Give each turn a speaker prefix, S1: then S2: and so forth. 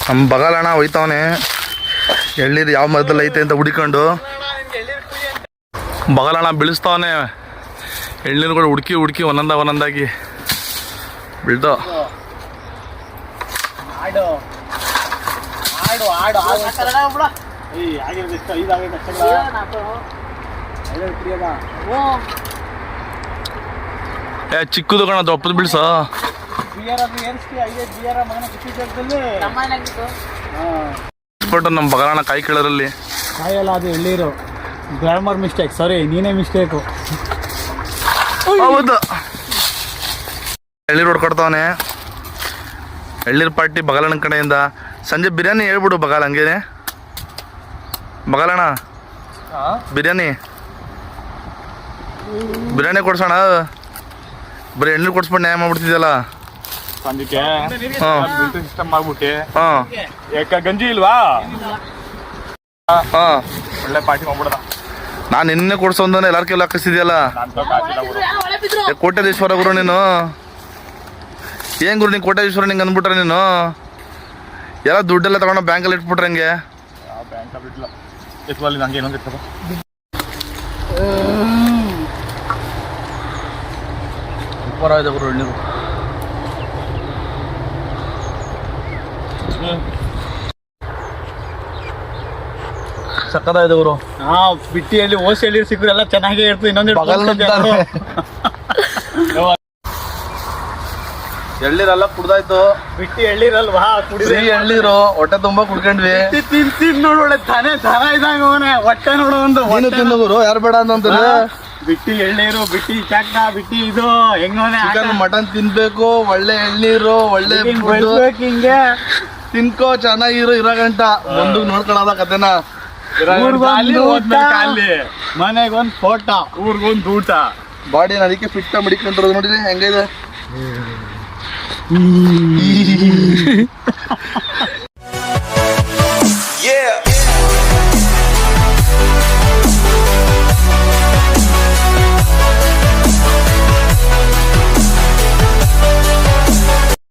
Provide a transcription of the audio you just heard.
S1: ನಮ್ಮ ಬಗಲಣ್ಣ ಹೋಯ್ತವನೆ ಎಳ್ನೀರು ಯಾವ ಮರದಲ್ಲಿ ಐತೆ ಅಂತ ಹುಡ್ಕೊಂಡು ಬಗಲಣ್ಣ ಬೀಳಿಸ್ತಾವನೆ. ಎಳ್ನೀರು ಕೂಡ ಹುಡುಕಿ ಒಂದೊಂದಾಗಿ ಬೀಳ್ದು. ಚಿಕ್ಕದು ಕಣ ದೊಪ್ಪದು ಬೀಳ್ಸ. ನಮ್ಮ ಬಗಲಣ್ಣ ಕಾಯಿ ಕೀಳರಲ್ಲಿ
S2: ಕಾಯಲ್ಲ, ಅದು ಎಳ್ಳೀರು. ಗ್ರಾಮರ್ ಮಿಸ್ಟೇಕ್, ಸಾರಿ, ನೀನೇ ಮಿಸ್ಟೇಕು.
S1: ಹೌದು, ಎಳ್ನೀರು ಹೊಡ್ಕೊಡ್ತಾವನೆ. ಎಳ್ನೀರು ಪಾರ್ಟಿ ಬಗಲಣ್ಣ ಕಡೆಯಿಂದ. ಸಂಜೆ ಬಿರಿಯಾನಿ ಹೇಳ್ಬಿಡು ಬಗಲ, ಹಂಗೇನೆ ಬಗಲಣ್ಣ ಬಿರಿಯಾನಿ ಕೊಡ್ಸೋಣ. ಬರೀ ಎಳ್ನೀರು ಕೊಡ್ಸ್ಬಿಟ್ಟು ನ್ಯಾಯ ಮಾಡ್ಬಿಡ್ತಿದ್ಯಲ್ಲ.
S3: ಸಂಜೆಗೆ ಸಿಸ್ಟಮ್ ಮಾಡ್ಬಿಟ್ಟು ಗಂಜಿ ಇಲ್ವಾ, ಒಳ್ಳೆ ಪಾರ್ಟಿ ಮಾಡ್ಬಿಡದ.
S1: ನಾನು ನಿನ್ನೆ ಕೊಡ್ಸೋಂದಾನೆ ಎಲ್ಲಾರ ಕೆಲ ಹಾಕಿಸಿದ್ಯಲ್ಲ. ಕೋಟ್ಯಾಧೀಶ್ವರ ಗುರು ನೀನು. ಏನ್ ಗುರು ನೀನು ಕೋಟ್ಯಾಧೀಶ್ವರ ನಿಂಗೆ ಅಂದ್ಬಿಟ್ರೆ ನೀನು ಎಲ್ಲ ದುಡ್ಡೆಲ್ಲ ತಗೊಂಡು ಬ್ಯಾಂಕಲ್ಲಿ ಇಟ್ಬಿಟ್ರೆ ಹಂಗೆ.
S3: ಬ್ಯಾಂಕಲ್ಲಿ ಇಟ್ಲ ಎತ್ತುವಲ್ಲಿ ನಂಗೆ ಇನ್ನೊಂದು ಇರ್ತದ.
S1: ಸೂಪರ್ ಆಗಿದೆ ಗುರು ಎಳ್ನೀರು. ಸಕ್ಕದಾಗಿದೆ ಗುರು.
S2: ಬಿಟ್ಟಿಯಲ್ಲಿ ಓಸಿ ಎಳ್ಳೀರು ಸಿಕ್ಕರು ಎಲ್ಲ ಚೆನ್ನಾಗೇ ಇರ್ತದೆ. ಇನ್ನೊಂದು
S1: ಎಳ್ನೀರೆಲ್ಲ ಕುಡ್ದಾಯ್ತು.
S2: ಬಿಟ್ಟಿ ಎಳ್ಳೀರಲ್ವಾ,
S1: ಕುಡಿದ್ರಿ ಎಳ್ನೀರು ಹೊಟ್ಟೆ ತುಂಬಾ ಕುಡ್ಕೊಂಡ್ವಿ.
S2: ತಿನ್ ನೋಡು, ಒಳ್ಳೆ ದನ ಇದ್ದಂಗ ಅವನೇ. ಹೊಟ್ಟೆ ನೋಡು ಒಂದು
S1: ತಿನ್ನು ಗುರು, ಯಾರು ಬೇಡ ಅಂತಾರೆ.
S2: ಬಿಟ್ಟಿ ಎಳ್ಳೀರು, ಬಿಟ್ಟಿ ಚಾಕ್ನ, ಬಿಟ್ಟಿ ಇದು ಹೆಂಗವನೇ.
S1: ಚಿಕನ್ ಮಟನ್ ತಿನ್ಬೇಕು, ಒಳ್ಳೆ ಎಳ್ನೀರು, ಒಳ್ಳೆ
S2: ಹಿಂಗೆ
S1: ತಿನ್ಕೋ, ಚೆನ್ನಾಗಿರೋ ಇರೋ ಗಂಟ ಮುಂದೆ ನೋಡ್ಕೊಳ್ಳೋದ ಕತೆನ.
S2: ಮನೆಗೊಂದು ಫೋಟ, ಊರ್ಗೊಂದು ಊಟ.
S1: ಬಾಡಿನ ಅದಕ್ಕೆ ಫಿಟ್ ಮಡಿಕೊಂಡ್ರದು ನೋಡಿರಿ ಹೆಂಗಿದೆ.